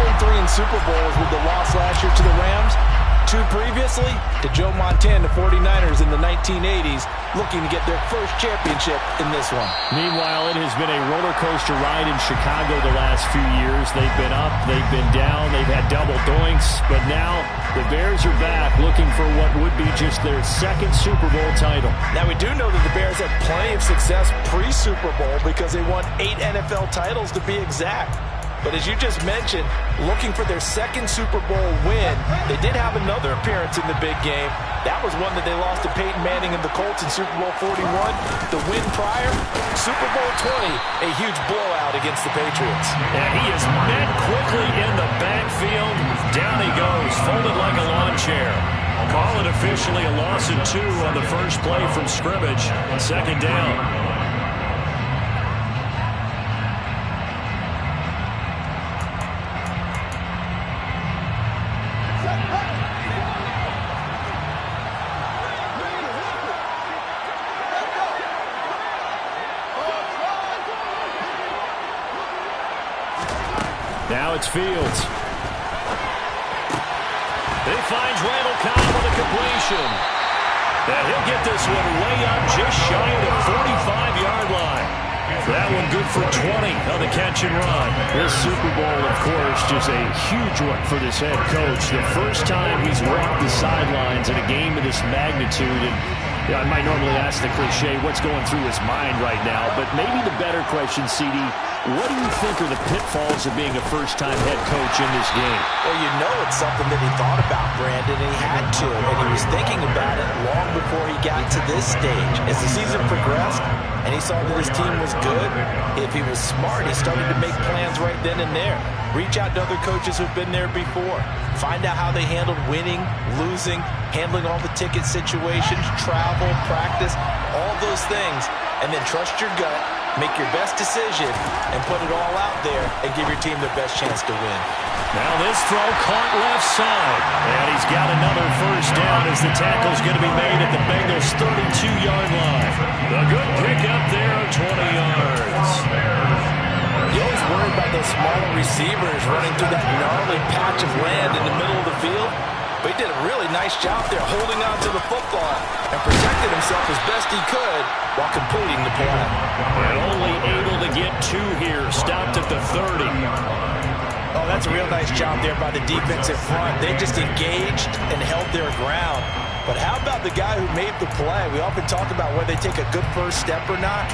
0-3 in Super Bowls with the loss last year to the Rams. 2 previously to Joe Montana, 49ers in the 1980s, looking to get their first championship in this one. Meanwhile, it has been a roller coaster ride in Chicago the last few years. They've been up, they've been down, they've had double doinks, but now the Bears are back looking for what would be just their second Super Bowl title. Now, we do know that the Bears had plenty of success pre-Super Bowl because they won 8 NFL titles to be exact. But as you just mentioned, looking for their second Super Bowl win, they did have another appearance in the big game. That was one that they lost to Peyton Manning and the Colts in Super Bowl 41. The win prior, Super Bowl 20, a huge blowout against the Patriots. And he is met quickly in the backfield. Down he goes, folded like a lawn chair. Call it officially a loss of 2 on the first play from scrimmage. Second down. Now it's Fields. He finds Randall Cobb with a completion. And he'll get this one way up just shy of the 45-yard line. That one good for 20 on the catch and run. This Super Bowl, of course, just a huge one for this head coach. The first time he's walked the sidelines in a game of this magnitude. And I might normally ask the cliche, what's going through his mind right now? But maybe the better question, CD, what do you think are the pitfalls of being a first-time head coach in this game? Well, you know it's something that he thought about, Brandon, and he had to. And he was thinking about it long before he got to this stage. As the season progressed and he saw that his team was good, if he was smart, he started to make plans right then and there. Reach out to other coaches who've been there before. Find out how they handled winning, losing, handling all the ticket situations, travel, practice, all those things. And then trust your gut, make your best decision, and put it all out there and give your team the best chance to win. Now this throw caught left side. And he's got another first down as the tackle's going to be made at the Bengals' 32-yard line. A good pick up there of 20 yards. You always worry about those smaller receivers running through that gnarly patch of land in the middle of the field. But he did a really nice job there holding on to the football and protected himself as best he could while completing the play. And only able to get 2 here, stopped at the 30. Oh, that's a real nice job there by the defensive front. They just engaged and held their ground. But how about the guy who made the play? We often talk about whether they take a good first step or not.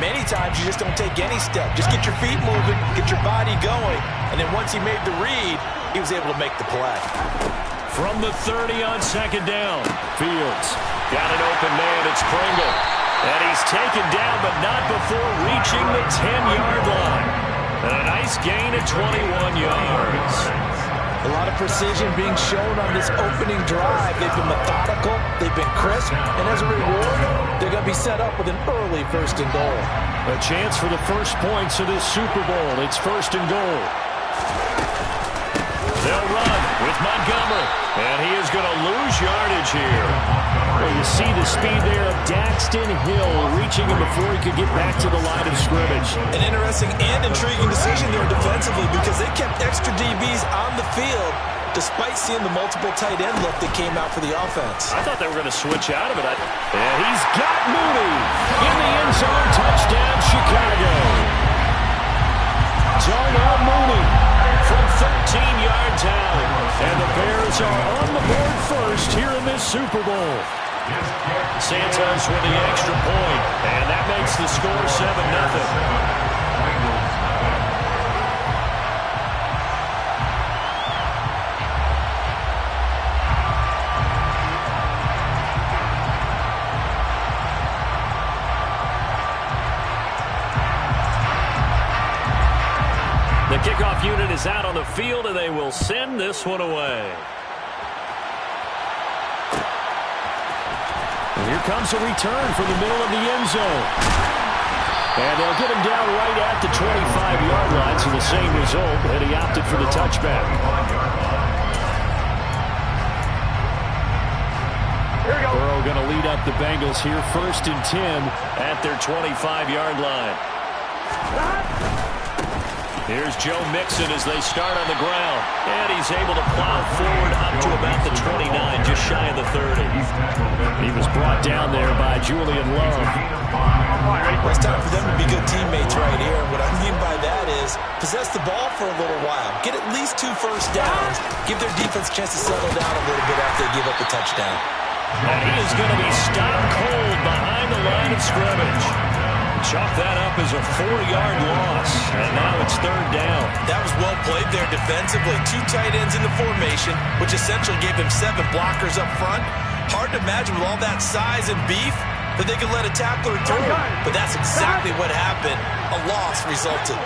Many times you just don't take any step. Just get your feet moving, get your body going, and then once he made the read, he was able to make the play. From the 30 on second down, Fields got an open man. It's Pringle. And he's taken down, but not before reaching the 10-yard line. And a nice gain of 21 yards. A lot of precision being shown on this opening drive. They've been methodical, they've been crisp, and as a reward, they're going to be set up with an early 1st and goal. A chance for the first points of this Super Bowl. It's 1st and goal. They'll run with Montgomery, and he is going to lose yardage here. Well, you see the speed there of Daxton Hill reaching him before he could get back to the line of scrimmage. An interesting and intriguing decision there defensively because they kept extra DBs on the field despite seeing the multiple tight end look that came out for the offense. I thought they were going to switch out of it. And he's got Mooney in the end zone. Touchdown, Chicago. Darnell Mooney from 13 yards out. And the Bears are on the board first here in this Super Bowl. Santos with the extra point, and that makes the score 7-0. The kickoff unit is out on the field, and they will send this one away. And here comes a return from the middle of the end zone. And they'll get him down right at the 25-yard line, so the same result, and he opted for the touchback. Burrow going to lead up the Bengals here, 1st and 10 at their 25-yard line. Here's Joe Mixon as they start on the ground. And he's able to plow forward up to about the 29, just shy of the 30. He was brought down there by Julian Love. Well, it's time for them to be good teammates right here. And what I mean by that is possess the ball for a little while. Get at least 2 first downs. Give their defense a chance to settle down a little bit after they give up a touchdown. And he is going to be stopped cold behind the line of scrimmage. Chalk that up as a 4-yard loss. And now it's 3rd down. That was well played there defensively. 2 tight ends in the formation, which essentially gave them 7 blockers up front. Hard to imagine with all that size and beef that they could let a tackler through. But that's exactly what happened. A loss resulted.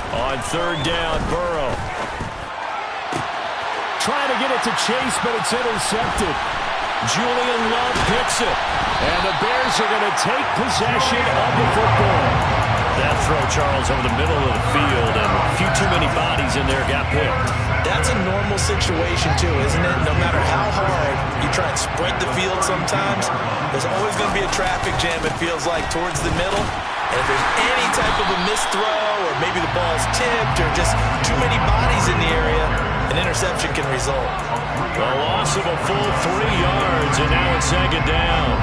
On 3rd down, Burrow. Trying to get it to Chase, but it's intercepted. Julian Love picks it. And the Bears are going to take possession of the football. That throw, Charles, over the middle of the field, and a few too many bodies in there got picked. That's a normal situation, too, isn't it? No matter how hard you try and spread the field sometimes, there's always going to be a traffic jam, it feels like, towards the middle. And if there's any type of a missed throw, or maybe the ball's tipped, or just too many bodies in the area, an interception can result. A loss of a full 3 yards, and now it's 2nd down.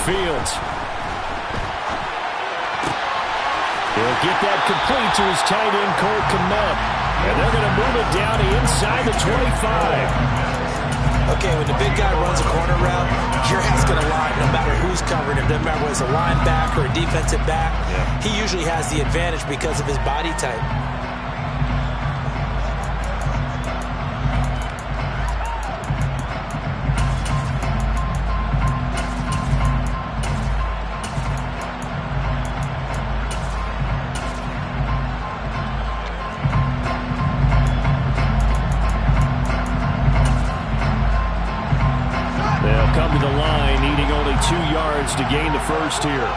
Fields. He'll get that complete to his tight end, Cole Kmet. And they're going to move it down to inside the 25. Okay, when the big guy runs a corner route, you're asking a lot no matter who's covering him. Doesn't matter whether it's a linebacker or a defensive back. Yeah. He usually has the advantage because of his body type. Come to the line, needing only 2 yards to gain the first here.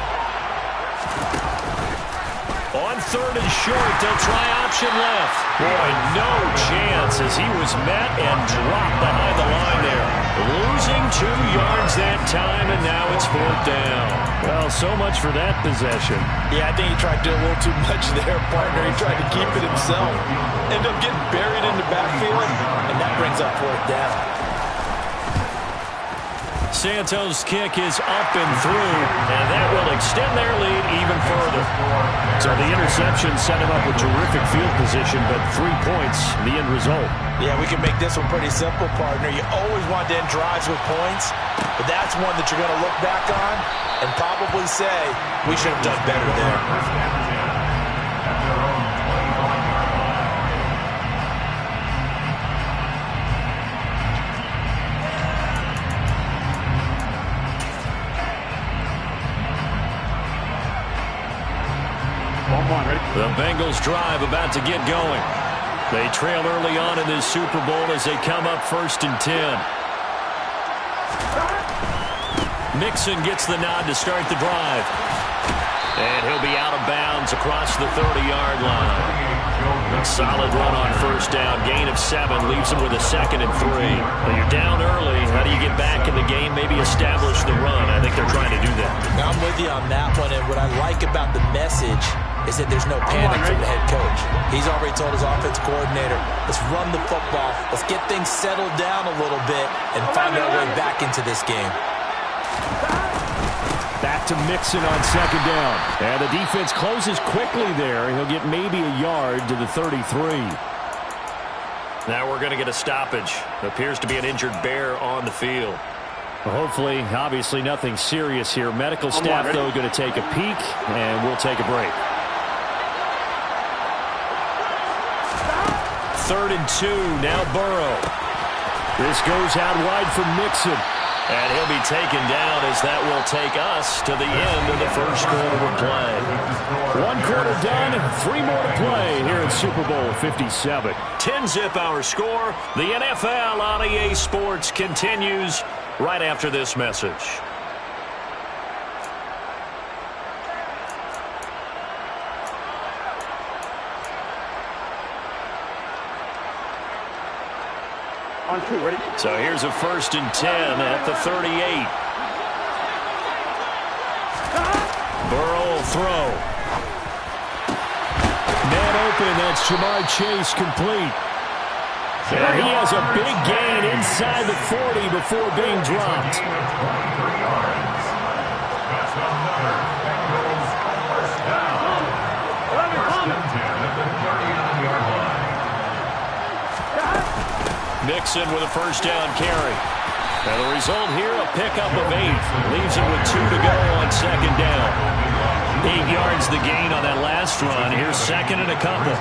On 3rd and short, they'll try option left. Boy, no chance as he was met and dropped behind the line there. Losing 2 yards that time, and now it's 4th down. Well, so much for that possession. Yeah, I think he tried to do a little too much there, partner. He tried to keep it himself. Ended up getting buried in the backfield, and that brings up 4th down. Santos' kick is up and through, and that will extend their lead even further. So the interception set him up with terrific field position, but 3 points, the end result. Yeah, we can make this one pretty simple, partner. You always want to end drives with points, but that's one that you're going to look back on and probably say, we should have done better there. The Bengals drive about to get going. They trail early on in this Super Bowl as they come up 1st and 10. Mixon gets the nod to start the drive. And he'll be out of bounds across the 30-yard line. A solid run on 1st down. Gain of 7 leaves him with a 2nd and 3. Well, you're down early. How do you get back in the game? Maybe establish the run. I think they're trying to do that. Now, I'm with you on that one. And what I like about the message is that there's no panic from the head coach. He's already told his offense coordinator, let's run the football. Let's get things settled down a little bit and find our way back into this game. Back to Mixon on 2nd down. And the defense closes quickly there. He'll get maybe a yard to the 33. Now we're going to get a stoppage. Appears to be an injured Bear on the field. Well, hopefully, obviously nothing serious here. Medical staff, though, going to take a peek, and we'll take a break. 3rd and 2, now Burrow. This goes out wide for Mixon. And he'll be taken down as that will take us to the end of the first quarter of play. 1 quarter done, 3 more to play here in Super Bowl 57. 10-zip our score. The NFL on EA Sports continues right after this message. On 2, ready? So here's a 1st and 10 at the 38. Burrow will throw. Man open, that's Ja'Marr Chase complete. And he has a big gain inside the 40 before being dropped. Mixon with a 1st down carry. And the result here, a pickup of 8. Leaves it with 2 to go on 2nd down. 8 yards the gain on that last run. Here's 2nd and a couple.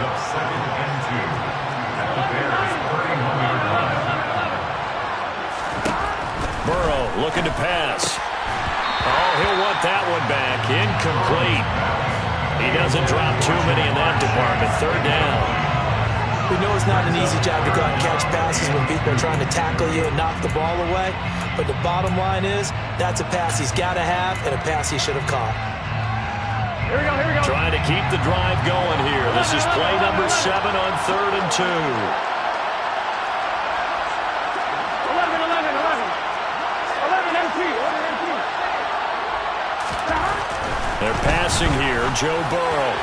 Burrow looking to pass. Oh, he'll want that one back. Incomplete. He doesn't drop too many in that department. 3rd down. We know it's not an easy job to go out and catch passes when people are trying to tackle you and knock the ball away. But the bottom line is, that's a pass he's got to have and a pass he should have caught. Here we go, here we go. Trying to keep the drive going here. This is play number 7 on 3rd and 2. 11, 11, 11. 11, 11, They're passing here, Joe Burrow.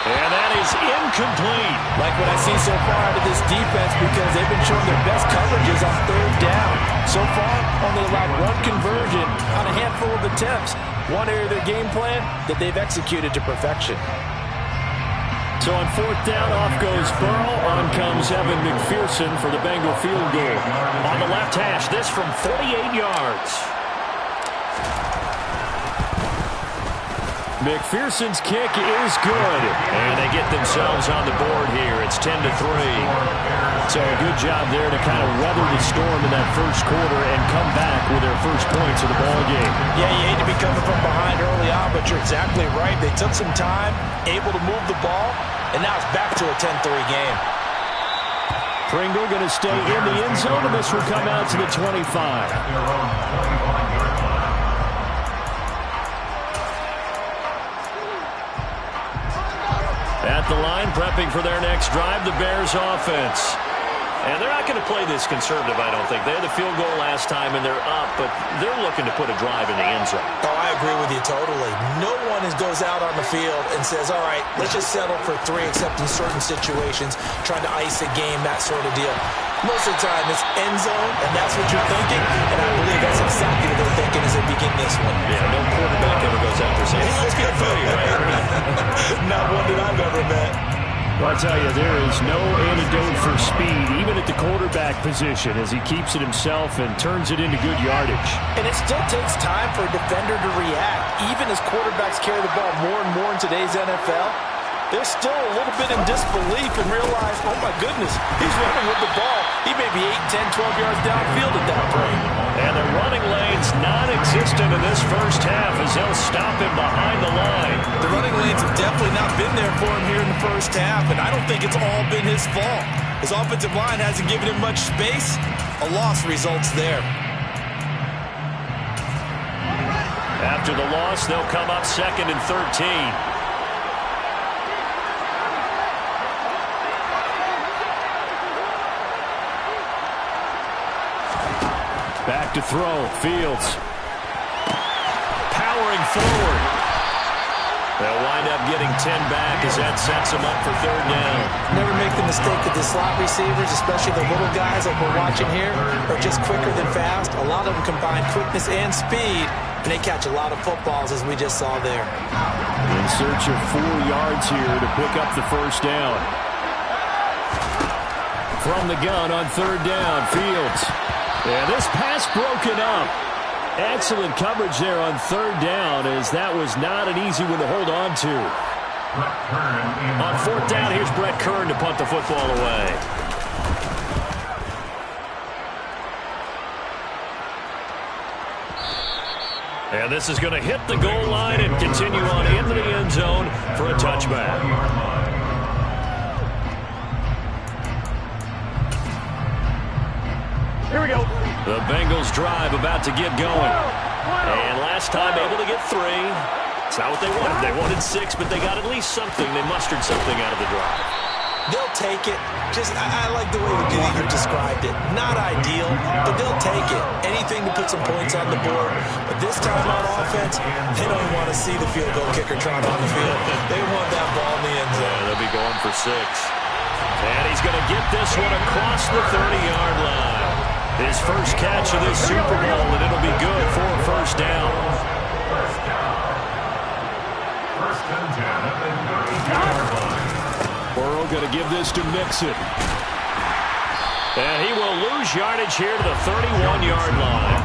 And that is incomplete. Like what I see so far out of this defense, because they've been showing their best coverages on 3rd down. So far, only allowed 1 conversion on a handful of attempts. One area of their game plan that they've executed to perfection. So on 4th down, off goes Burrow. On comes Evan McPherson for the Bengal field goal. On the left hash, this from 48 yards. McPherson's kick is good. And they get themselves on the board here. It's 10-3. So a good job there to kind of weather the storm in that first quarter and come back with their first points of the ball game. Yeah, you hate to be coming from behind early on, but you're exactly right. They took some time, able to move the ball, and now it's back to a 10-3 game. Pringle going to stay in the end zone, and this will come out to the 25. At the line, prepping for their next drive, the Bears offense. And they're not going to play this conservative, I don't think. They had the field goal last time, and they're up, but they're looking to put a drive in the end zone. Oh, I agree with you totally. No one goes out on the field and says, all right, let's just settle for 3, except in certain situations, trying to ice a game, that sort of deal. Most of the time, it's end zone, and that's what you're thinking, and I believe that's exactly what they're thinking as they begin this one. Yeah, no quarterback ever goes out there saying, hey, let's get 3, right? Not one that I've ever met. Well, I'll tell you, there is no antidote for speed, even at the quarterback position, as he keeps it himself and turns it into good yardage. And it still takes time for a defender to react. Even as quarterbacks carry the ball more and more in today's NFL, they're still a little bit in disbelief and realize, oh my goodness, he's running with the ball. He may be 8, 10, 12 yards downfield at that point. And the running lane's non-existent in this first half as they'll stop him behind the line. The running lanes have definitely not been there for him here in the first half, and I don't think it's all been his fault. His offensive line hasn't given him much space. A loss results there. After the loss, they'll come up 2nd and 13. Back to throw, Fields. Powering forward. They'll wind up getting 10 back as that sets them up for 3rd down. Never make the mistake that the slot receivers, especially the little guys like we're watching here, are just quicker than fast. A lot of them combine quickness and speed, and they catch a lot of footballs, as we just saw there. In search of 4 yards here to pick up the first down. From the gun on 3rd down, Fields. Yeah, this pass broken up. Excellent coverage there on 3rd down, as that was not an easy one to hold on to. On 4th down, here's Brett Kern to punt the football away. And this is going to hit the goal line and continue on into the end zone for a touchback. Here we go. The Bengals drive about to get going. And last time able to get 3. It's not what they wanted. They wanted 6, but they got at least something. They mustered something out of the drive. They'll take it. I like the way you described it. Not ideal, but they'll take it. Anything to put some points on the board. But this time on offense, they don't want to see the field goal kicker trying on the field. They want that ball in the end zone. Yeah, they'll be going for 6. And he's going to get this one across the 30-yard line. His first catch of this Super Bowl, and it'll be good for a first down. First and 10 at the 30-yard line. Burrow going to give this to Mixon. And he will lose yardage here to the 31-yard line.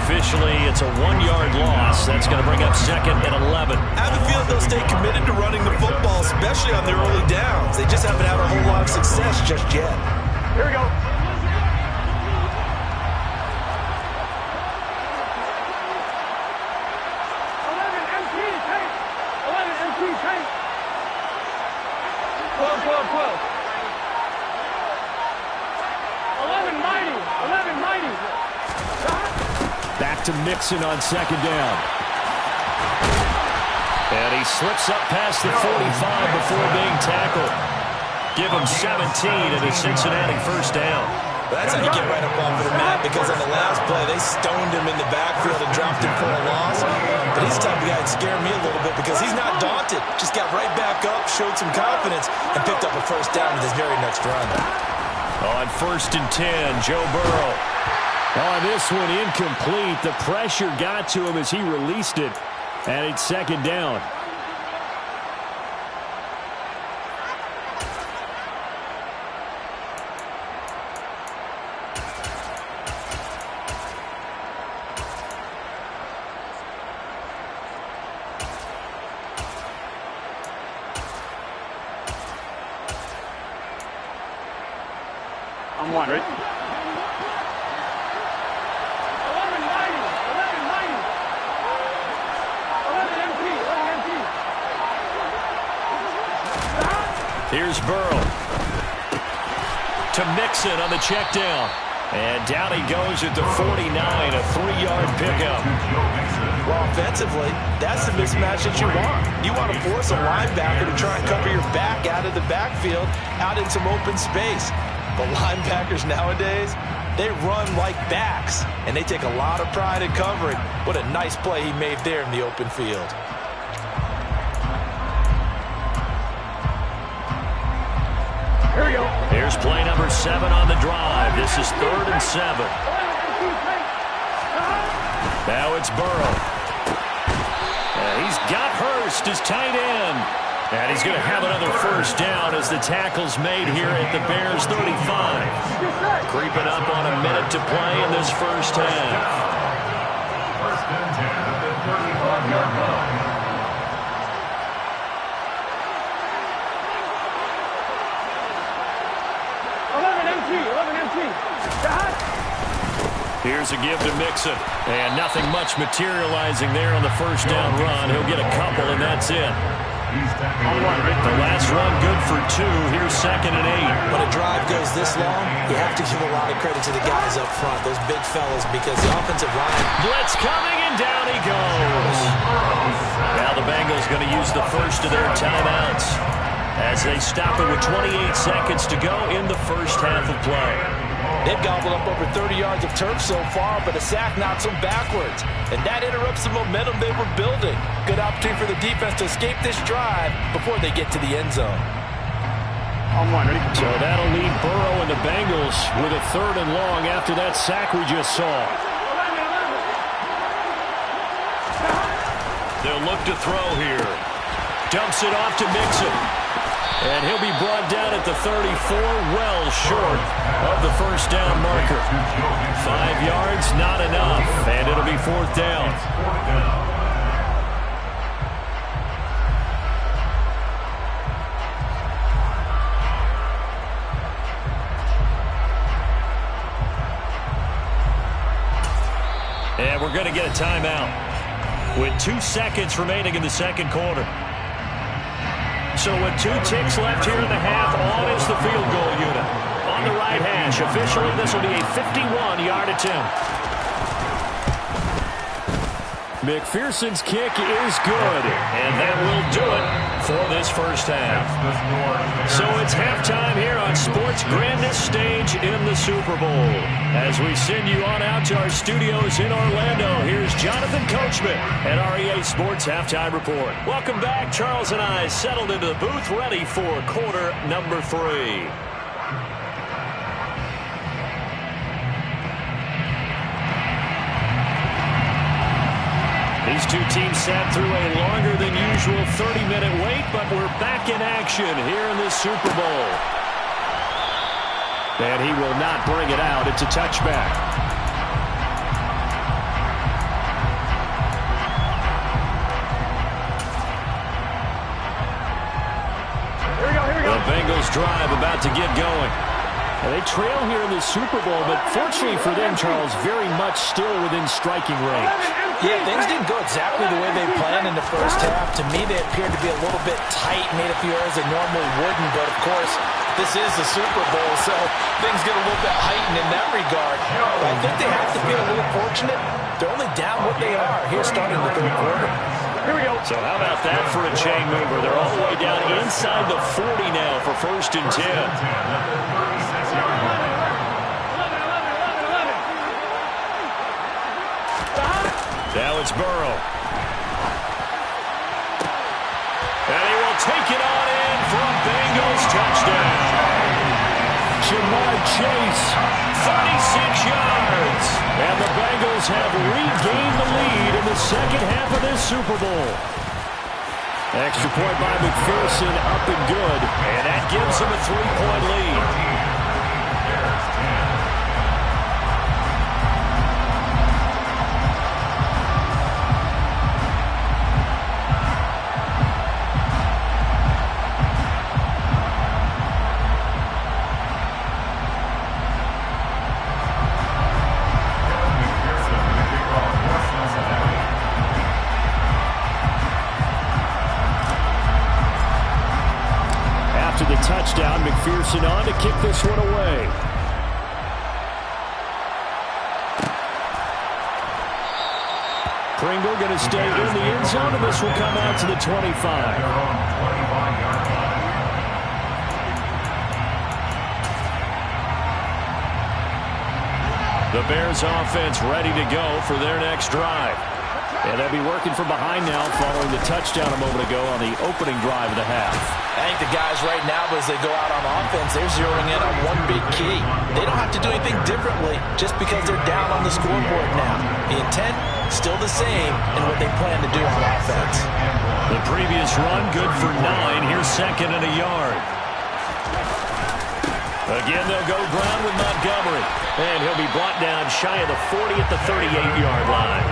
Officially, it's a 1-yard loss. That's going to bring up 2nd and 11. I have a feeling they'll stay committed to running the football, especially on their early downs. They just haven't had a whole lot of success just yet. Here we go. Back to Mixon on 2nd down. And he slips up past the 45 before being tackled. Give him 17 at a Cincinnati first down. That's how you get right up off of the mat, because on the last play, they stoned him in the backfield and dropped him for a loss. But he's the type of guy that scared me a little bit because he's not daunted. Just got right back up, showed some confidence, and picked up a first down with his very next run. On 1st and 10, Joe Burrow. Oh, this one incomplete. The pressure got to him as he released it. And it's 2nd down. I'm one, right? 11-90. Here's Burrow. To Mixon on the check down. And down he goes at the 49, a 3-yard pickup. Well, offensively, that's the mismatch that you want. You want to force a linebacker to try and cover your back out of the backfield, out in some open space. But linebackers nowadays, they run like backs, and they take a lot of pride in covering. What a nice play he made there in the open field. Here we go. Here's play number 7 on the drive. This is 3rd and 7. Now it's Burrow. He's got Hurst, his tight end. And he's going to have another first down as the tackle's made here at the Bears 35. Creeping up on a minute to play in this first half. First and 10 at the 35-yard line. Here's a give to Mixon. And nothing much materializing there on the first down run. He'll get a couple, and that's it. The last run good for 2. Here's 2nd and 8. When a drive goes this long, you have to give a lot of credit to the guys up front, those big fellas, because the offensive line... Blitz coming, and down he goes. Now the Bengals going to use the first of their timeouts as they stop it with 28 seconds to go in the first half of play. They've gobbled up over 30 yards of turf so far, but a sack knocks them backwards. And that interrupts the momentum they were building. Good opportunity for the defense to escape this drive before they get to the end zone. I'm one, ready? So that'll leave Burrow and the Bengals with a 3rd and long after that sack we just saw. They'll look to throw here. Dumps it off to Mixon. And he'll be brought down at the 34, well short of the first down marker. 5 yards, not enough, and it'll be 4th down. And we're going to get a timeout. with 2 seconds remaining in the second quarter. So with 2 ticks left here in the half, on is the field goal unit. On the right hash, officially this will be a 51-yard attempt. McPherson's kick is good, and that will do it for this first half. So it's halftime here on sports' grandest stage in the Super Bowl. As we send you on out to our studios in Orlando, here's Jonathan Coachman at REA Sports Halftime Report. Welcome back. Charles and I settled into the booth, ready for quarter number 3. These two teams sat through a longer than usual 30-minute wait, but we're back in action here in this Super Bowl. And he will not bring it out. It's a touchback. Here we go, here we go. The Bengals drive about to get going. And they trail here in the Super Bowl, but fortunately for them, Charles, very much still within striking range. Yeah, things didn't go exactly the way they planned in the first half. To me, they appeared to be a little bit tight, made a few errors they normally wouldn't. But, of course, this is the Super Bowl, so things get a little bit heightened in that regard. But I think they have to be a little fortunate. They're only down what they are here starting the third quarter. Here we go. So how about that for a chain mover? They're all the way down inside the 40 now for 1st and 10. Now it's Burrow. And he will take it on in for a Bengals touchdown. Jamar Chase, 36 yards. and the Bengals have regained the lead in the second half of this Super Bowl. Extra point by McPherson, up and good. And that gives them a 3-point lead. Touchdown, McPherson on to kick this one away. Pringle going to stay in the end zone, and this will come out to the 25. The Bears offense ready to go for their next drive. And they'll be working from behind now following the touchdown a moment ago on the opening drive of the half. I think the guys right now, as they go out on offense, they're zeroing in on one big key. They don't have to do anything differently just because they're down on the scoreboard now. The intent, still the same in what they plan to do on offense. The previous run, good for 9. Here's 2nd and a yard. Again, they'll go ground with Montgomery. And he'll be brought down shy of the 40 at the 38-yard line.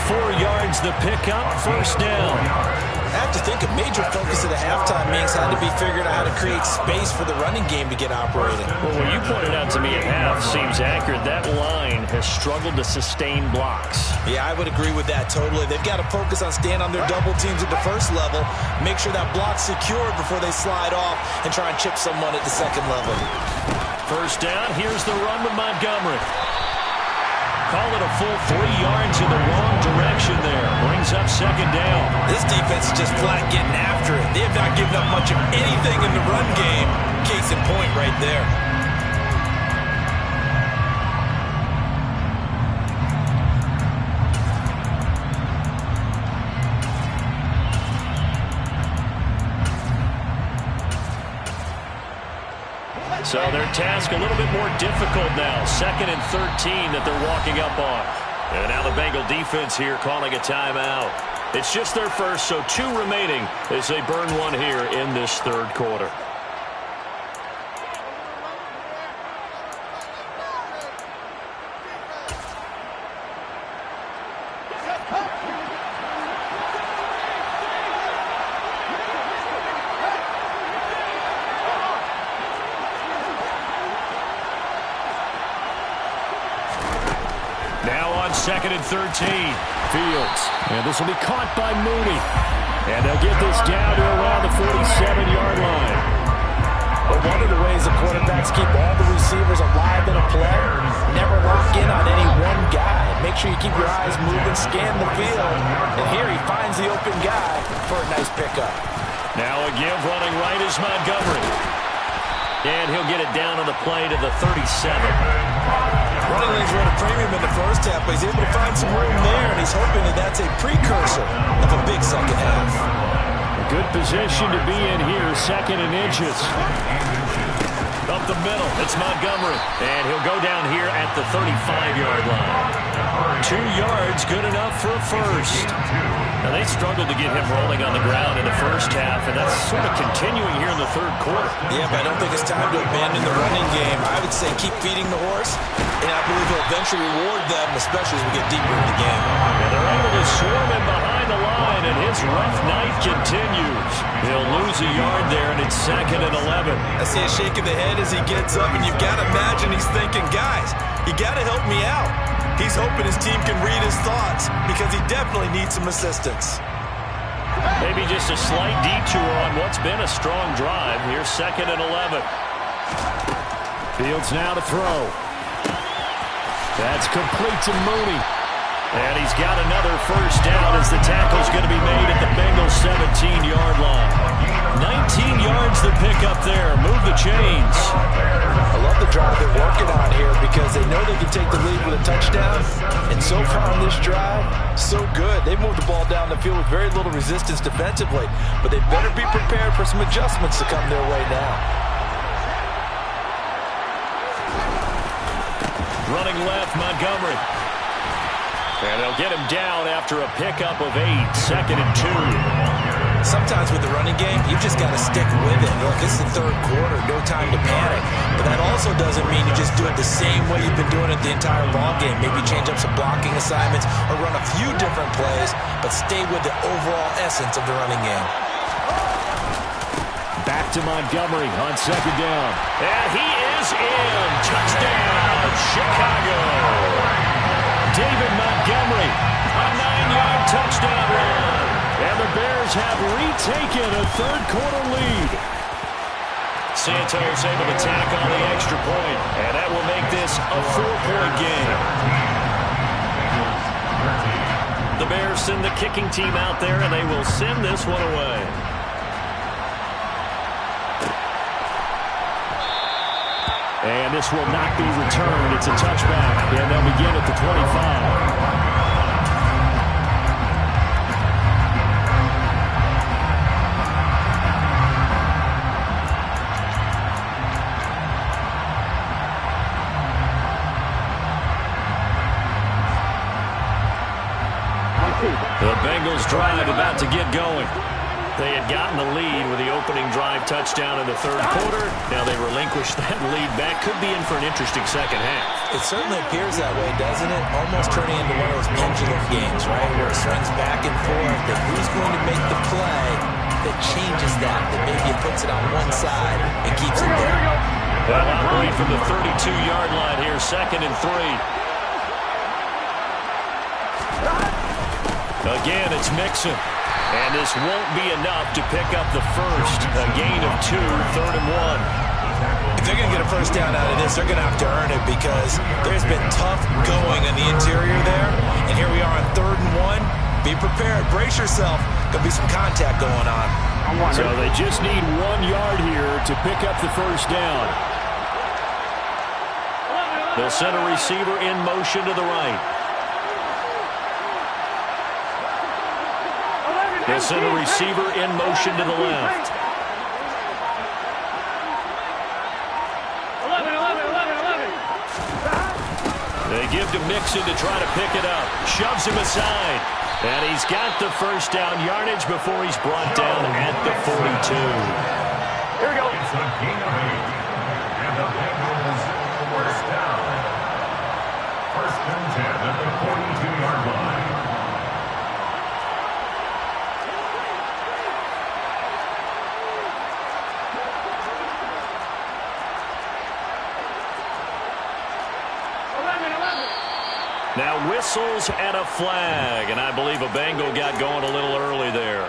4 yards the pickup, 1st down. I have to think a major focus of the halftime meetings had to be figuring out how to create space for the running game to get operating. Well, what you pointed out to me at half seems accurate. That line has struggled to sustain blocks. Yeah, I would agree with that totally. They've got to focus on staying on their double teams at the first level, make sure that block's secured before they slide off and try and chip someone at the second level. 1st down, here's the run with Montgomery. Call it a full 3 yards in the wrong direction there. Brings up 2nd down. This defense is just flat getting after it. They have not given up much of anything in the run game. Case in point right there. So their task a little bit more difficult now. 2nd and 13 that they're walking up on. And now the Bengal defense here calling a timeout. It's just their first, so 2 remaining as they burn one here in this 3rd quarter. 2nd and 13. Fields. And this will be caught by Mooney. And they'll get this down to around the 47-yard line. But one of the ways the quarterbacks keep all the receivers alive in a play, never lock in on any one guy. Make sure you keep your eyes moving, scan the field. And here he finds the open guy for a nice pickup. Now a give running right is Montgomery. And he'll get it down on the play to the 37. Running lanes were at a premium in the first half, but he's able to find some room there, and he's hoping that that's a precursor of a big second half. A good position to be in here, 2nd and inches. Up the middle, it's Montgomery. And he'll go down here at the 35-yard line. 2 yards, good enough for a first. Now, they struggled to get him rolling on the ground in the first half, and that's sort of continuing here in the third quarter. Yeah, but I don't think it's time to abandon the running game. I would say keep feeding the horse, and I believe he'll eventually reward them, especially as we get deeper in the game. And they're able to swarm him behind the line, and his rough night continues. He'll lose a yard there, and it's 2nd and 11. I see a shake of the head as he gets up, and you've got to imagine he's thinking, guys, you got to help me out. He's hoping his team can read his thoughts because he definitely needs some assistance. Maybe just a slight detour on what's been a strong drive. Here's 2nd and 11. Fields now to throw. That's complete to Mooney. And he's got another first down as the tackle's going to be made at the Bengals 17-yard line. 19 yards to pick up there. Move the chains. I love the drive they're working on here because they know they can take the lead with a touchdown. And so far on this drive, so good. They've moved the ball down the field with very little resistance defensively. But they better be prepared for some adjustments to come their way now. Running left, Montgomery. And they'll get him down after a pickup of 8. 2nd and 2. Sometimes with the running game, you've just got to stick with it. Look, it's the third quarter, no time to panic. But that also doesn't mean you just do it the same way you've been doing it the entire ball game. Maybe change up some blocking assignments or run a few different plays, but stay with the overall essence of the running game. Back to Montgomery on 2nd down. And he is in. Touchdown, Chicago. David Montgomery, a 9-yard touchdown run. And the Bears have retaken a third-quarter lead. Santos able to tack on the extra point, and that will make this a 4-point game. The Bears send the kicking team out there, and they will send this one away. And this will not be returned. It's a touchback, and they'll begin at the 25. The Bengals drive about to get going. They had gotten the lead with the opening drive touchdown in the third quarter. Now they relinquished that lead back. Could be in for an interesting second half. It certainly appears that way, doesn't it? Almost turning into one of those pendulum games, right? Where it swings back and forth. That who's going to make the play that changes that maybe it puts it on one side and keeps it there. Well, operate from the 32-yard line here, 2nd and 3. Again, it's Mixon. And this won't be enough to pick up the first. A gain of 2, 3rd and 1. If they're going to get a first down out of this, they're going to have to earn it because there's been tough going in the interior there. And here we are on 3rd and 1. Be prepared. Brace yourself. There'll be some contact going on. So they just need 1 yard here to pick up the first down. They'll send a receiver in motion to the right. They'll send a receiver in motion to the left. 11. They give to Mixon to try to pick it up. Shoves him aside. And he's got the first down yardage before he's brought down at the 42. Here we go. It's a gain of 8. And the Bengals first down. 1st and 10 at the 42-yard line. Now with whistles and a flag. And I believe a Bengal got going a little early there.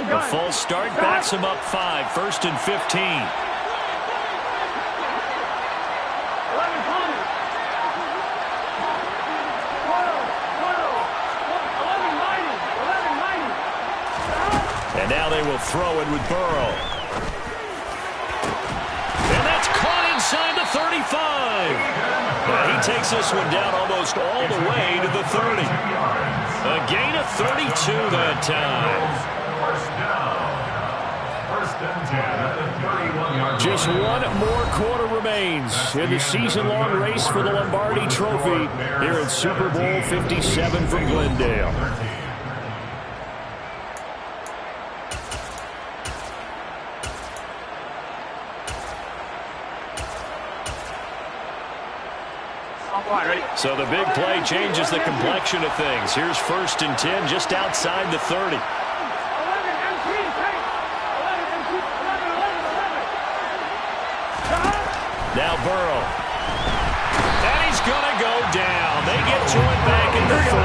The full start backs him up 5, 1st and 15. 11 And now they will throw it with Burrow. And that's caught inside the 35. He takes this one down almost all the way to the 30. A gain of 32 that time. Just one more quarter remains in the season-long race for the Lombardi Trophy here at Super Bowl 57 from Glendale. So the big play changes the complexion of things. Here's 1st and 10 just outside the 30. Now Burrow. And he's going to go down. They get to it back at the 40.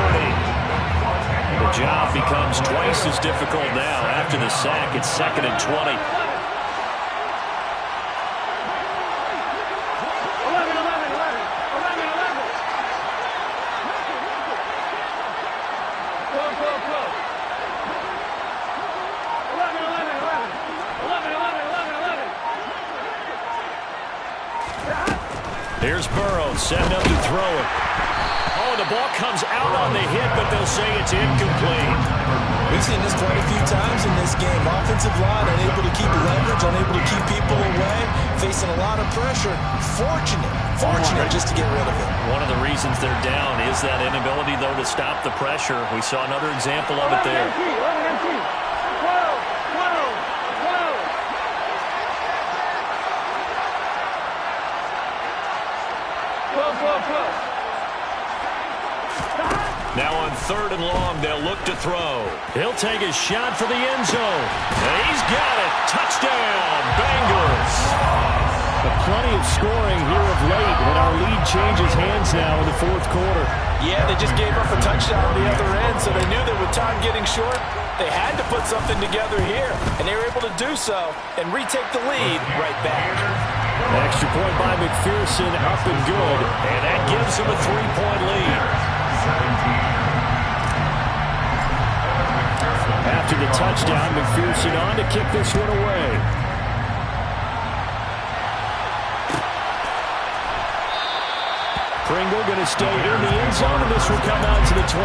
The job becomes twice as difficult now after the sack. It's 2nd and 20. Here's Burrow, setting up to throw it. Oh, the ball comes out on the hit, but they'll say it's incomplete. We've seen this quite a few times in this game. Offensive line unable to keep leverage, unable to keep people away, facing a lot of pressure. Fortunate just to get rid of it. One of the reasons they're down is that inability, though, to stop the pressure. We saw another example of it there. Now on 3rd and long, they'll look to throw. He'll take his shot for the end zone. And he's got it. Touchdown, Bengals. Plenty of scoring here of late, and our lead changes hands now in the 4th quarter. Yeah, they just gave up a touchdown on the other end, so they knew that with time getting short, they had to put something together here, and they were able to do so and retake the lead right back. Extra point by McPherson, up and good. And that gives them a 3-point lead. After the touchdown, McPherson on to kick this one away. Pringle going to stay in the end zone, and this will come out to the 25.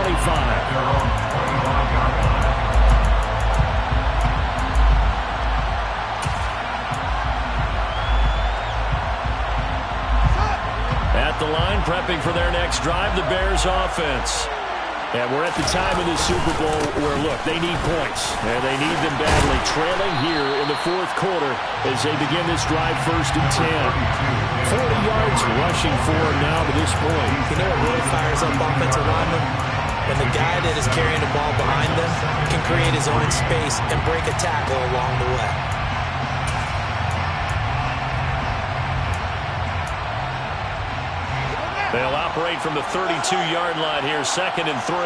At the line, prepping for their next drive, the Bears offense. And we're at the time of the Super Bowl where, look, they need points. And they need them badly. Trailing here in the 4th quarter as they begin this drive 1st and 10. 40 yards rushing for them now to this point. You know what really fires up offensive linemen? When the guy that is carrying the ball behind them can create his own space and break a tackle along the way. They'll operate from the 32-yard line here, 2nd and 3.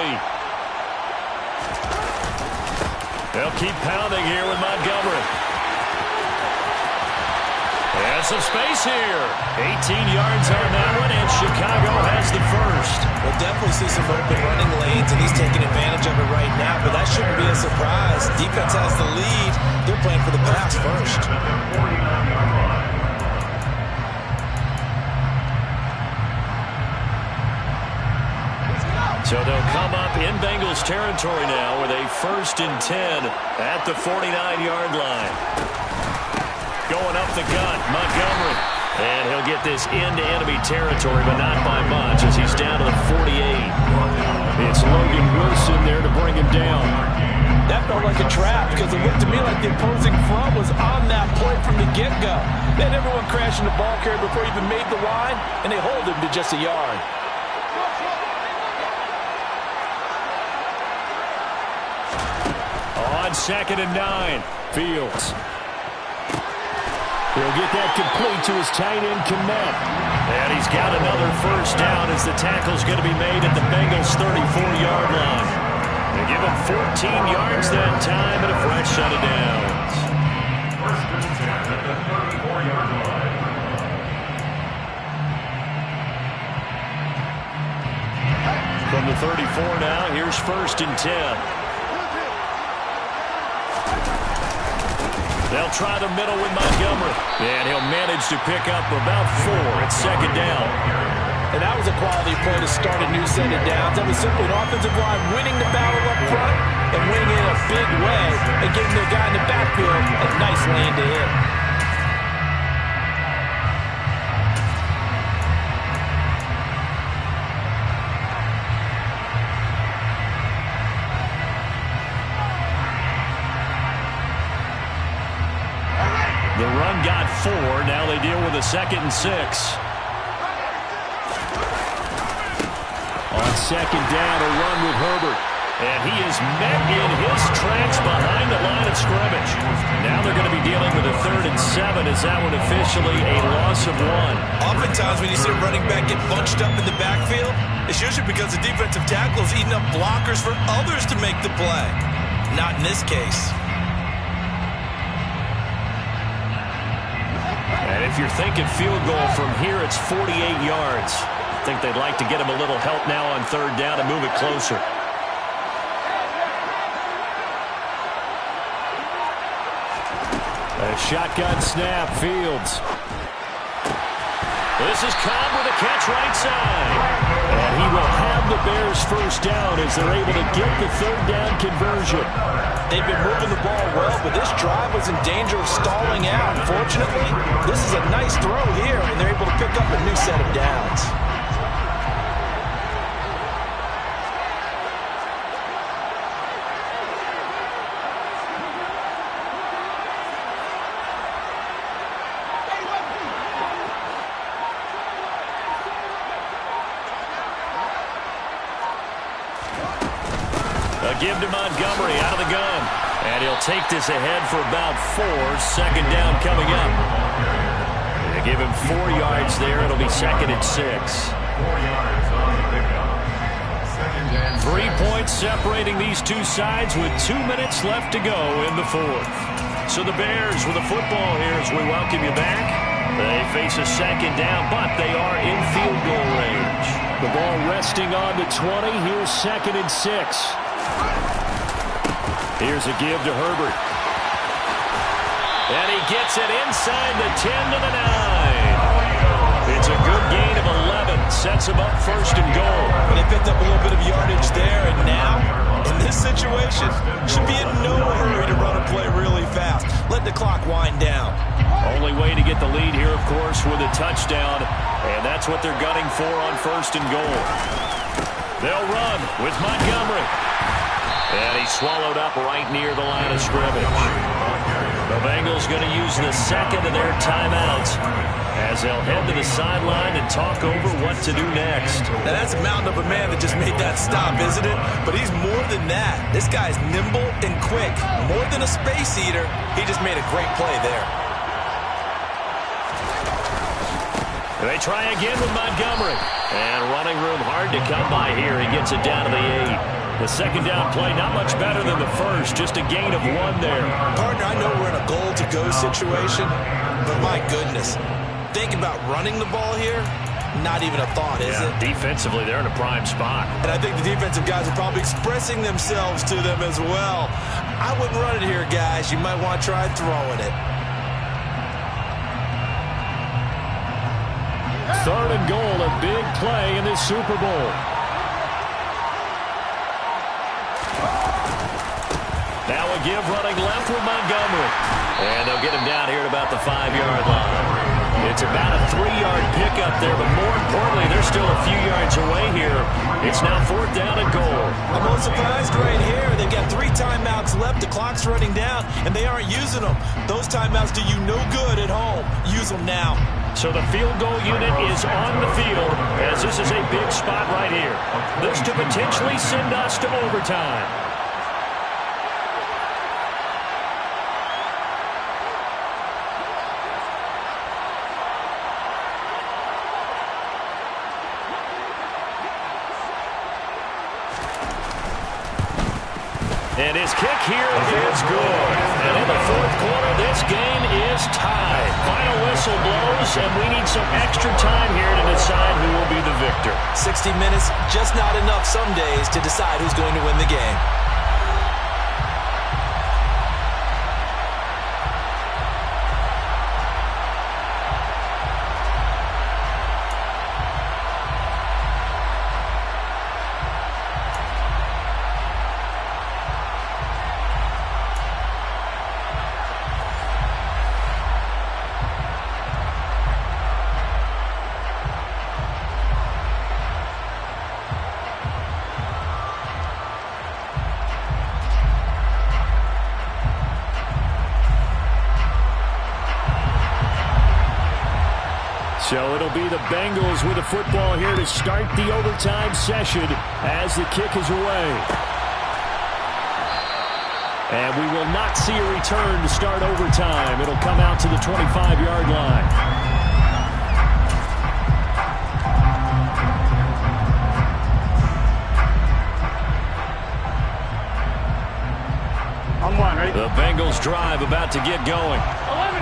They'll keep pounding here with Montgomery. And some space here. 18 yards on that one, and Chicago has the first. We'll definitely see some open running lanes, and he's taking advantage of it right now, but that shouldn't be a surprise. Defense has the lead. They're playing for the pass first. So they'll come up in Bengals territory now with a 1st and 10 at the 49-yard line. Going up the gut, Montgomery. And he'll get this into enemy territory, but not by much as he's down to the 48. It's Logan Wilson there to bring him down. That felt like a trap because it looked to me like the opposing front was on that point from the get-go. They had everyone crashing the ball carrier before he even made the line, and they hold him to just a yard. On 2nd and 9, Fields. He'll get that complete to his tight end, Kmet. And he's got another first down as the tackle's going to be made at the Bengals' 34-yard line. They give him 14 yards that time and a fresh set of downs. First and 10 at the 34-yard line. From the 34 now, here's 1st and 10. They'll try the middle with Montgomery. And he'll manage to pick up about 4 at 2nd down. And that was a quality play to start a new set of downs. That was simply an offensive line winning the battle up front and winning it in a big way and giving their guy in the backfield a nice lane to hit. The run got 4. Now they deal with a 2nd and 6. On 2nd down, a run with Herbert. And he is met in his tracks behind the line of scrimmage. Now they're going to be dealing with a 3rd and 7. Is that one officially a loss of 1? Oftentimes when you see a running back get bunched up in the backfield, it's usually because the defensive tackle is eating up blockers for others to make the play. Not in this case. And if you're thinking field goal from here, it's 48 yards. I think they'd like to get him a little help now on 3rd down and move it closer. A shotgun snap, Fields. This is Cobb with a catch right side. And he will have the Bears first down as they're able to get the 3rd down conversion. They've been moving the ball well, but this drive was in danger of stalling out. Fortunately, this is a nice throw here, and they're able to pick up a new set of downs. A give to Montgomery out of the gun. And he'll take this ahead for about 4. 2nd down coming up. They give him 4 yards there. It'll be 2nd and 6. 4 yards on the pickup. 2nd and 6. 3 points separating these two sides with 2 minutes left to go in the 4th. So the Bears with the football here as we welcome you back. They face a 2nd down, but they are in field goal range. The ball resting on the 20. Here's 2nd and 6. Here's a give to Herbert. And he gets it inside the 10 to the 9. It's a good gain of 11. Sets him up 1st and goal. But they picked up a little bit of yardage there, and now, in this situation, should be in no hurry to run a play really fast. Let the clock wind down. Only way to get the lead here, of course, with a touchdown. And that's what they're gunning for on 1st and goal. They'll run with Montgomery. And he's swallowed up right near the line of scrimmage. The Bengals going to use the 2nd of their timeouts as they'll head to the sideline and talk over what to do next. Now that's a mountain of a man that just made that stop, isn't it? But he's more than that. This guy's nimble and quick. More than a space eater, he just made a great play there. They try again with Montgomery. And running room hard to come by here. He gets it down to the 8. The 2nd down play not much better than the first. Just a gain of 1 there. Partner, I know we're in a goal-to-go situation, but my goodness. Think about running the ball here. Not even a thought, is it? Defensively, they're in a prime spot. And I think the defensive guys are probably expressing themselves to them as well. I wouldn't run it here, guys. You might want to try throwing it. 3rd and goal, a big play in this Super Bowl. Now a give running left with Montgomery. And they'll get him down here at about the 5-yard line. It's about a 3-yard pickup there, but more importantly, they're still a few yards away here. It's now 4th down and goal. I'm a little surprised right here. They've got 3 timeouts left. The clock's running down, and they aren't using them. Those timeouts do you no good at home. Use them now. So the field goal unit is on the field as this is a big spot right here. This to potentially send us to overtime. And his kick here is good. And in the 4th quarter, this game is tied. Final whistle blows, and we need some extra time here to decide who will be the victor. 60 minutes, just not enough some days to decide who's going to win the game. So it'll be the Bengals with the football here to start the overtime session as the kick is away. And we will not see a return to start overtime. It'll come out to the 25-yard line. The Bengals drive about to get going.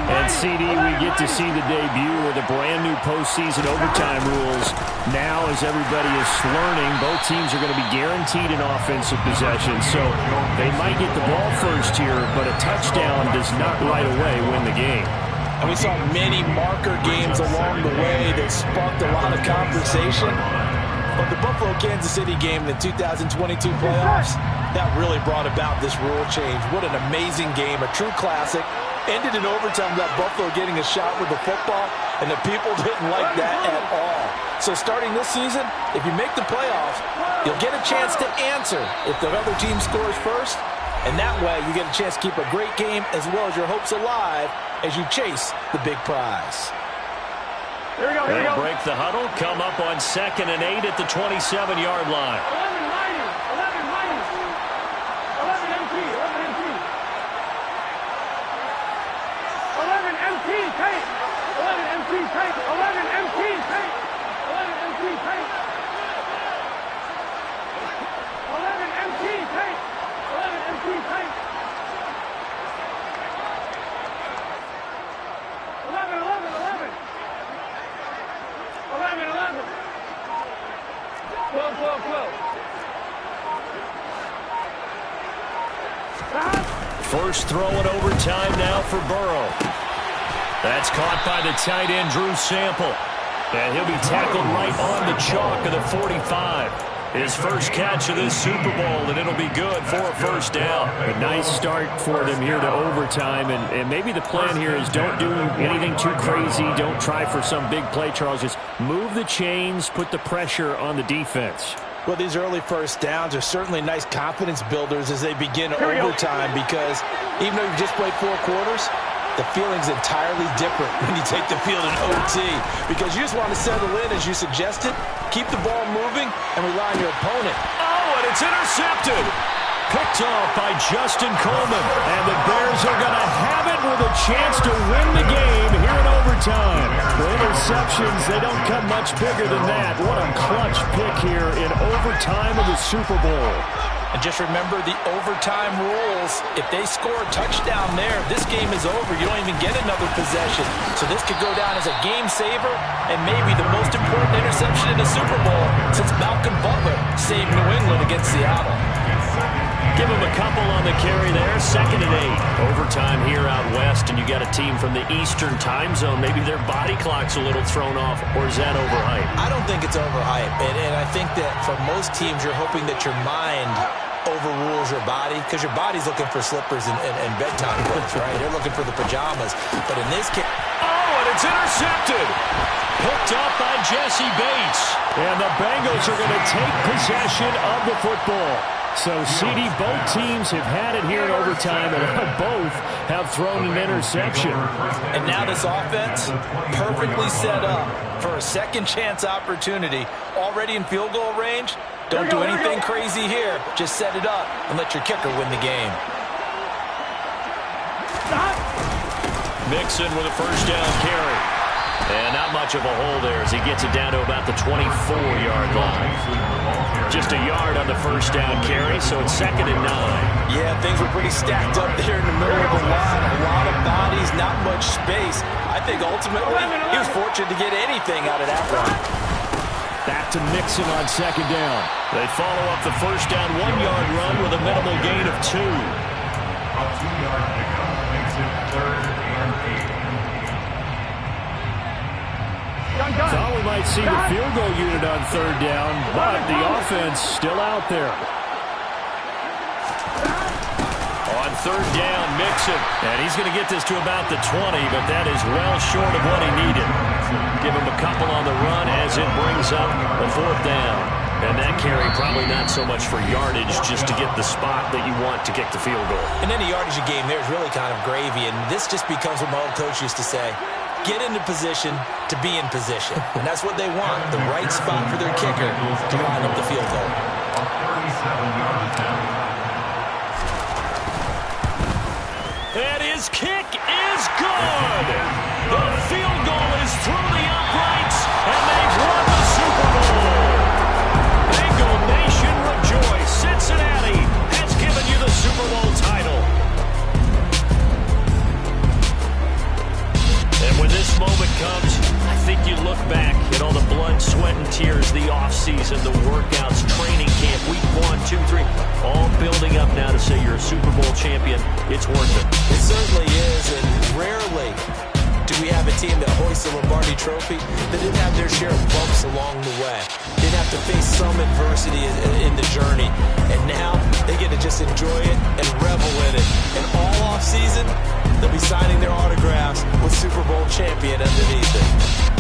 And CD, we get to see the debut of the brand new postseason overtime rules. Now, as everybody is learning, both teams are going to be guaranteed an offensive possession. So they might get the ball first here, but a touchdown does not right away win the game. And we saw many marker games along the way that sparked a lot of conversation. But the Buffalo-Kansas City game in the 2022 playoffs, that really brought about this rule change. What an amazing game, a true classic. Ended in overtime, got Buffalo getting a shot with the football, and the people didn't like that at all. So starting this season, if you make the playoffs, you'll get a chance to answer if the other team scores first, and that way you get a chance to keep a great game as well as your hopes alive as you chase the big prize. Here we go, here we go. Break the huddle, come up on 2nd and 8 at the 27-yard line. 1st throw in overtime now for Burrow. That's caught by the tight end, Drew Sample. And he'll be tackled right on the chalk of the 45. His first catch of this Super Bowl, and it'll be good for a 1st down. A nice start for them here to overtime, and maybe the plan here is don't do anything too crazy. Don't try for some big play, Charles. Just move the chains, put the pressure on the defense. Well, these early 1st downs are certainly nice confidence builders as they begin overtime because even though you've just played 4 quarters, the feeling's entirely different when you take the field in OT because you just want to settle in, as you suggested, keep the ball moving, and rely on your opponent. Oh, and it's intercepted. Picked off by Justin Coleman. And the Bears are going to have it with a chance to win the game here in overtime. The interceptions, they don't come much bigger than that. What a clutch pick here in overtime of the Super Bowl. And just remember the overtime rules. If they score a touchdown there, this game is over. You don't even get another possession. So this could go down as a game saver and maybe the most important interception in the Super Bowl since Malcolm Butler saved New England against Seattle. Give him a couple on the carry there. 2nd and 8. Overtime here out west, and you got a team from the Eastern time zone. Maybe their body clock's a little thrown off, or is that overhyped? I don't think it's overhyped. And I think that for most teams, you're hoping that your mind overrules your body because your body's looking for slippers and bedtime clothes, right? They're looking for the pajamas. But in this case... Oh, and it's intercepted. Picked up by Jesse Bates. And the Bengals are going to take possession of the football. So, CD, both teams have had it here in overtime, and both have thrown an interception. And now this offense, perfectly set up for a second chance opportunity. Already in field goal range. Don't do anything crazy here. Just set it up and let your kicker win the game. Mixon with a first down carry. And not much of a hole there as he gets it down to about the 24-yard line. Just a yard on the first down carry, so it's 2nd and 9. Yeah, things were pretty stacked up there in the middle of the line. A lot of bodies, not much space. I think ultimately he was fortunate to get anything out of that run. Back to Mixon on 2nd down. They follow up the first down 1-yard run with a minimal gain of 2. A 2-yard pickup makes it 3rd and 8. Thought we might see the field goal unit on 3rd down, but the offense still out there. On 3rd down, Mixon. And he's going to get this to about the 20, but that is well short of what he needed. Give him a couple on the run as it brings up the 4th down. And that carry probably not so much for yardage, just to get the spot that you want to kick the field goal. In any yardage game, there's really kind of gravy, and this just becomes what my old coach used to say. Get into position to be in position. And that's what they want, the right spot for their kicker to line up the field goal. And his kick is good. The field goal is through the uprights, and they've won the Super Bowl. Bengal Nation rejoice. Cincinnati has given you the Super Bowl title. And when this moment comes, I think you look back at all the blood, sweat, and tears, the offseason, the workouts, training camp, week 1, 2, 3, all building up now to say you're a Super Bowl champion. It's worth it. It certainly is, and rarely do we have a team that hoists a Lombardi trophy that didn't have their share of bumps along the way. Didn't have to face some adversity in the journey. And now they get to just enjoy it and revel in it. And all offseason, they'll be signing their autographs with Super Bowl champion underneath it.